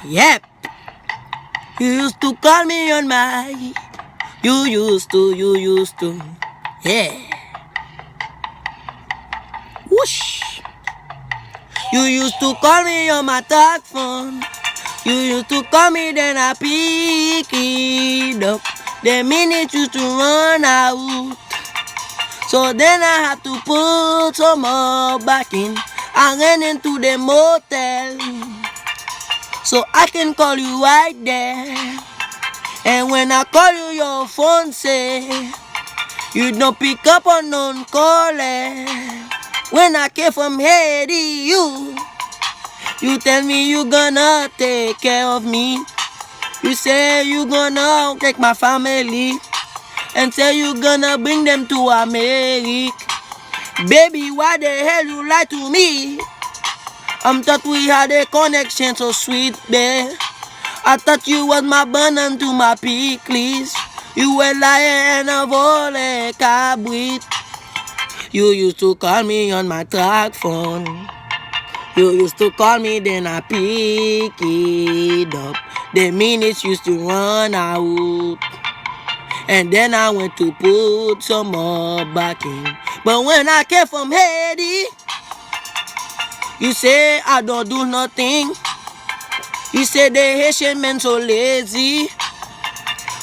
Yep. You used to call me on my. You used to. Yeah. Whoosh. You used to call me on my TracPhone. You used to call me, then I pick it up. The minute used to run out. So then I had to put some more back in. I ran into the motel, so I can call you right there. And when I call you, your phone say you don't pick up on non-caller. When I came from Haiti, you tell me you gonna take care of me. You say you gonna take my family, and say you gonna bring them to America. Baby, why the hell you lie to me? Thought we had a connection so sweet, babe. I thought you was my banana to my pickles. You were lying and a volley cabrit. You used to call me on my TracPhone. You used to call me, then I pick it up. The minutes used to run out. And then I went to put some more back in. But when I came from Haiti, you say I don't do nothing. You say the Haitian men so lazy.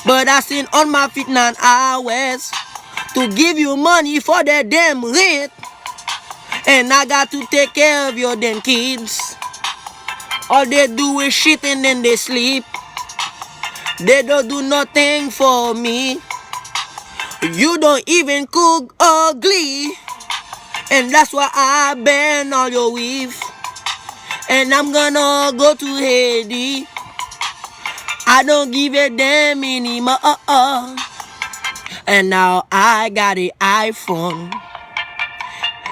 But I seen on my feet 9 hours to give you money for the damn rent. And I got to take care of your damn kids. All they do is shit and then they sleep. They don't do nothing for me. You don't even cook ugly. And that's why I ban all your weave. And I'm gonna go to Haiti. I don't give a damn anymore. And now I got an iPhone.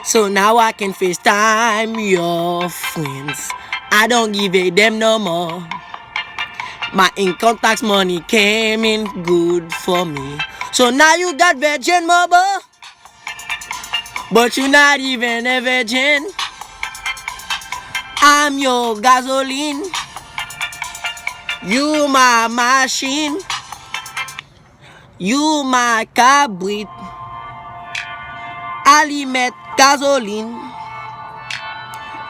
So now I can FaceTime your friends. I don't give a damn no more. My income tax money came in good for me. So now you got Virgin Mobile, but you're not even a virgin. I'm your gasoline. You my machine. You my cabrit. Allumet gasoline.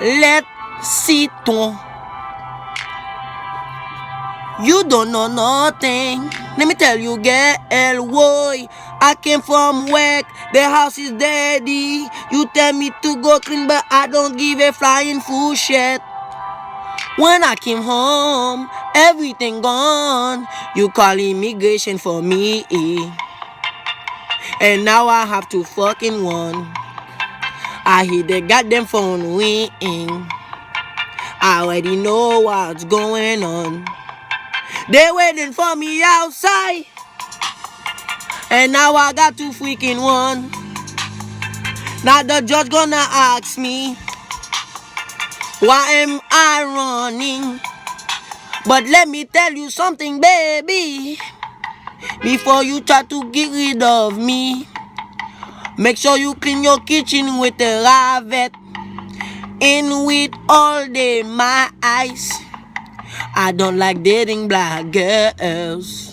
Let citron. You don't know nothing. Let me tell you, girl, boy. I came from work. The house is dirty. You tell me to go clean, but I don't give a flying fool shit. When I came home, everything gone. You call immigration for me. And now I have to fucking run. I hear the goddamn phone ringing. I already know what's going on. They waiting for me outside. And now I got to freaking run. Now the judge gonna ask me, why am I running? But let me tell you something, baby. Before you try to get rid of me, make sure you clean your kitchen with a ravet. In with all the my eyes. I don't like dating black girls.